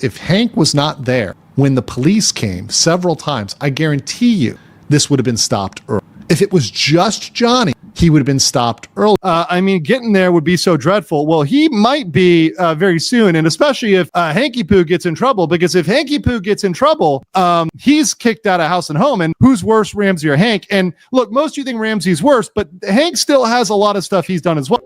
If Hank was not there when the police came several times, I guarantee you this would have been stopped early. If it was just Johnny, he would have been stopped early. I mean, getting there would be so dreadful. Well, he might be very soon, and especially if Hanky Poo gets in trouble, because if Hanky Poo gets in trouble, he's kicked out of house and home. And who's worse, Ramsey or Hank? And look, most of you think Ramsey's worse, but Hank still has a lot of stuff he's done as well.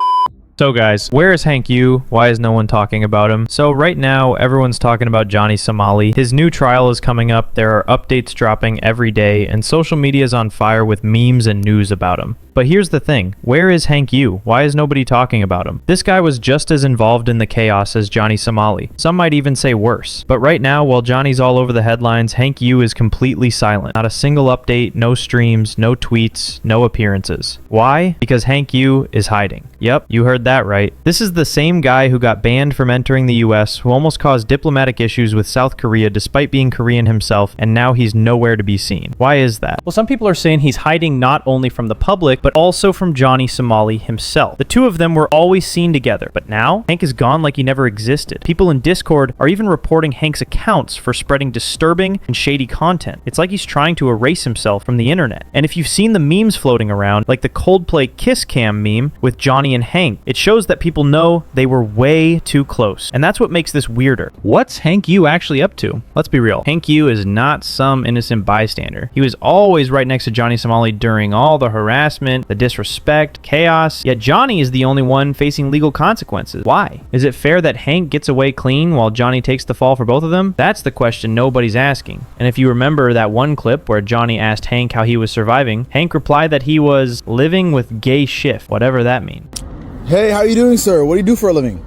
So guys, where is Hank Yoo? Why is no one talking about him? So right now, everyone's talking about Johnny Somali. His new trial is coming up. There are updates dropping every day, and social media is on fire with memes and news about him. But here's the thing, where is Hank Yoo? Why is nobody talking about him? This guy was just as involved in the chaos as Johnny Somali. Some might even say worse. But right now, while Johnny's all over the headlines, Hank Yoo is completely silent. Not a single update, no streams, no tweets, no appearances. Why? Because Hank Yoo is hiding. Yep, you heard that right. This is the same guy who got banned from entering the US, who almost caused diplomatic issues with South Korea despite being Korean himself, and now he's nowhere to be seen. Why is that? Well, some people are saying he's hiding not only from the public, but also from Johnny Somali himself. The two of them were always seen together, but now Hank is gone like he never existed. People in Discord are even reporting Hank's accounts for spreading disturbing and shady content. It's like he's trying to erase himself from the internet. And if you've seen the memes floating around, like the Coldplay Kiss Cam meme with Johnny and Hank, it shows that people know they were way too close. And that's what makes this weirder. What's Hank Yoo actually up to? Let's be real. Hank Yoo is not some innocent bystander. He was always right next to Johnny Somali during all the harassment, the disrespect, chaos, yet Johnny is the only one facing legal consequences. Why? Is it fair that Hank gets away clean while Johnny takes the fall for both of them? That's the question nobody's asking. And if you remember that one clip where Johnny asked Hank how he was surviving, Hank replied that he was living with gay shift, whatever that means. Hey, how you doing, sir? What do you do for a living?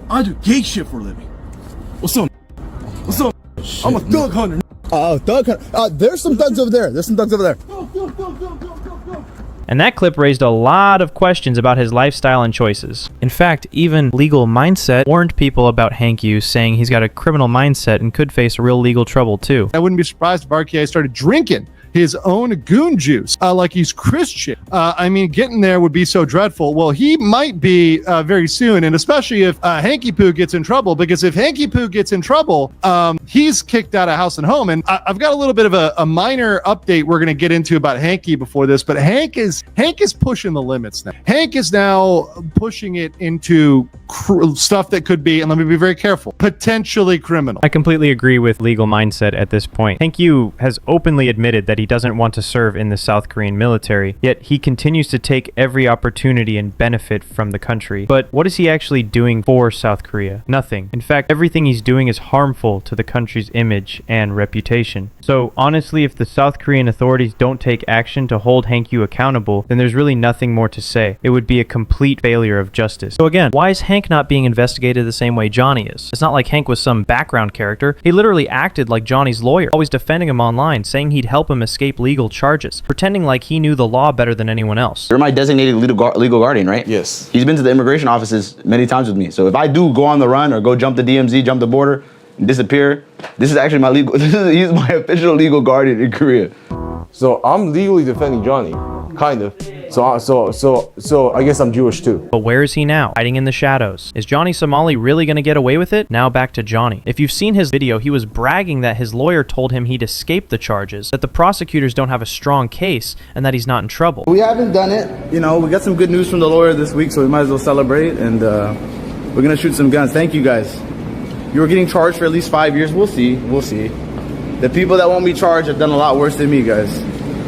I do gay shit for a living. What's up? What's up? I'm a thug hunter. Oh, thug hunter. There's some thugs over there. There's some thugs over there. And that clip raised a lot of questions about his lifestyle and choices. In fact, even Legal Mindset warned people about Hank Yoo, saying he's got a criminal mindset and could face real legal trouble too. I wouldn't be surprised if RKA started drinking his own goon juice, like he's Christian. I mean, getting there would be so dreadful. Well, he might be very soon, and especially if Hanky Poo gets in trouble, because if Hanky Poo gets in trouble, he's kicked out of house and home. And I've got a little bit of a minor update we're going to get into about Hanky before this, but Hank is pushing the limits now. Hank is now pushing it into stuff that could be, and let me be very careful, potentially criminal. I completely agree with Legal Mindset at this point. Hank Yoo has openly admitted that he doesn't want to serve in the South Korean military, yet he continues to take every opportunity and benefit from the country. But what is he actually doing for South Korea? Nothing. In fact, everything he's doing is harmful to the country's image and reputation. So honestly, if the South Korean authorities don't take action to hold Hank Yoo accountable, then there's really nothing more to say. It would be a complete failure of justice. So again, why is Hank not being investigated the same way Johnny is? It's not like Hank was some background character. He literally acted like Johnny's lawyer, always defending him online, saying he'd help him escape legal charges, pretending like he knew the law better than anyone else. You're my designated legal guardian, right? Yes. He's been to the immigration offices many times with me. So if I do go on the run or go jump the DMZ, jump the border, and disappear, this is actually my he's my official legal guardian in Korea. So I'm legally defending Johnny, kind of. So I guess I'm Jewish too. But where is he now? Hiding in the shadows. Is Johnny Somali really gonna get away with it? Now back to Johnny. If you've seen his video, he was bragging that his lawyer told him he'd escape the charges, that the prosecutors don't have a strong case, and that he's not in trouble. We haven't done it. You know, we got some good news from the lawyer this week, so we might as well celebrate. And we're gonna shoot some guns. Thank you guys. You were getting charged for at least 5 years. We'll see. We'll see. The people that won't be charged have done a lot worse than me, guys.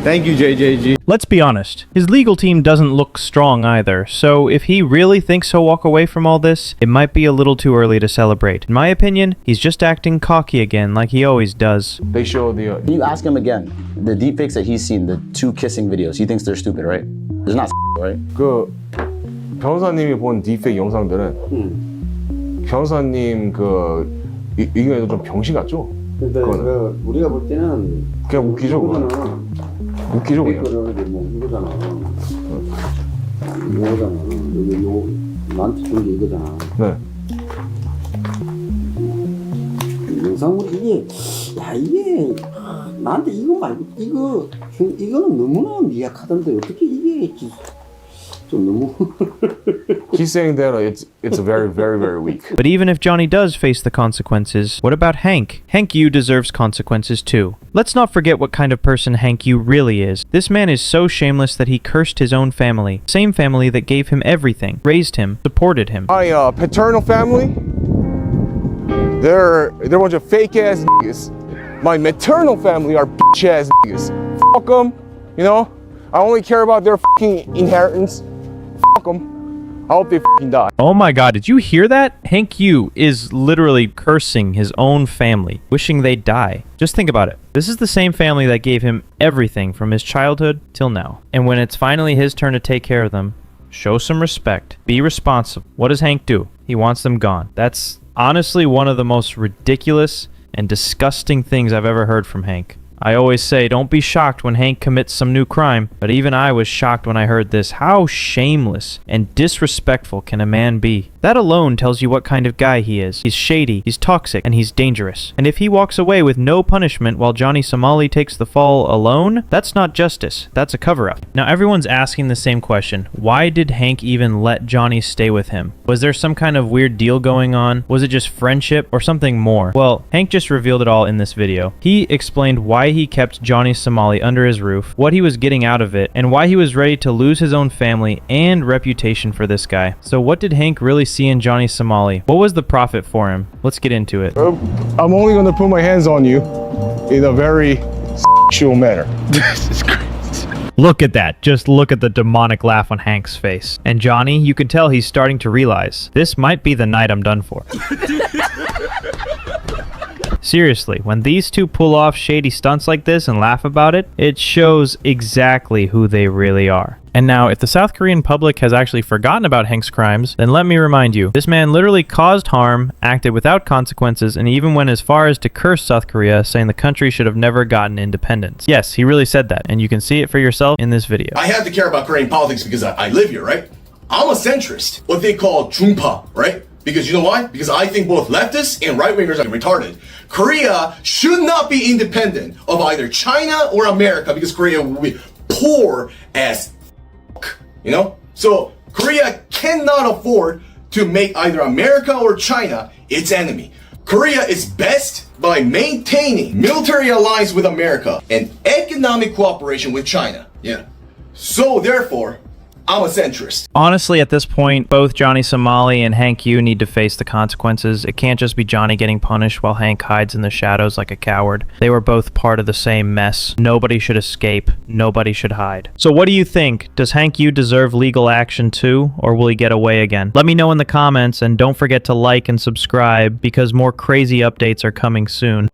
Thank you, JJG. Let's be honest, his legal team doesn't look strong either, so if he really thinks he'll walk away from all this, it might be a little too early to celebrate. In my opinion, he's just acting cocky again like he always does. They show the... You ask him again, the deepfakes that he's seen, the 2 kissing videos, he thinks they're stupid, right? There's not right? 그 변호사님이 본 딥페이크 영상들은 변호사님 그 의견에도 좀 병신 같죠? 근데 그 우리가 볼 때는 그냥 웃기죠, 그거는. 웃기죠, 그냥. 뭐 이거잖아. 이거잖아. 요 나한테 준 게 이거잖아. 네. 영상으로 이게 이게 나한테 이거 말고 이거는 너무나 미약하던데 어떻게 이게 좀 너무 He's saying that it's very, very, very weak. But even if Johnny does face the consequences, what about Hank? Hank Yoo deserves consequences too. Let's not forget what kind of person Hank Yoo really is. This man is so shameless that he cursed his own family. Same family that gave him everything, raised him, supported him. My paternal family, they're a bunch of fake ass niggas. My maternal family are bitch ass niggas. Fuck them, you know? I only care about their fucking inheritance. Fuck them. I hope they fucking die. Oh my god, did you hear that? Hank Yoo is literally cursing his own family, wishing they'd die. Just think about it. This is the same family that gave him everything from his childhood till now. And when it's finally his turn to take care of them, show some respect. Be responsible. What does Hank do? He wants them gone. That's honestly one of the most ridiculous and disgusting things I've ever heard from Hank. I always say, don't be shocked when Hank commits some new crime, but even I was shocked when I heard this. How shameless and disrespectful can a man be? That alone tells you what kind of guy he is. He's shady, he's toxic, and he's dangerous. And if he walks away with no punishment while Johnny Somali takes the fall alone, that's not justice, that's a cover-up. Now everyone's asking the same question. Why did Hank even let Johnny stay with him? Was there some kind of weird deal going on? Was it just friendship or something more? Well, Hank just revealed it all in this video. He explained why he kept Johnny Somali under his roof, what he was getting out of it, and why he was ready to lose his own family and reputation for this guy. So what did Hank really see in Johnny Somali? What was the profit for him? Let's get into it. I'm only gonna put my hands on you in a very sexual manner. This is crazy. Look at that. Just look at the demonic laugh on Hank's face. And Johnny, you can tell he's starting to realize, this might be the night I'm done for. Seriously, when these two pull off shady stunts like this and laugh about it, it shows exactly who they really are. And now, if the South Korean public has actually forgotten about Hank's crimes, then let me remind you, this man literally caused harm, acted without consequences, and even went as far as to curse South Korea, saying the country should have never gotten independence. Yes, he really said that, and you can see it for yourself in this video. I have to care about Korean politics because I live here, right? I'm a centrist, what they call 중파, right? Because you know why? Because I think both leftists and right-wingers are retarded. Korea should not be independent of either China or America because Korea will be poor as fuck, you know? So Korea cannot afford to make either America or China its enemy. Korea is best by maintaining military alliance with America and economic cooperation with China. Yeah. So therefore, I'm a centrist. Honestly, at this point, both Johnny Somali and Hank Yoo need to face the consequences. It can't just be Johnny getting punished while Hank hides in the shadows like a coward. They were both part of the same mess. Nobody should escape. Nobody should hide. So what do you think? Does Hank Yoo deserve legal action too, or will he get away again? Let me know in the comments, and don't forget to like and subscribe because more crazy updates are coming soon.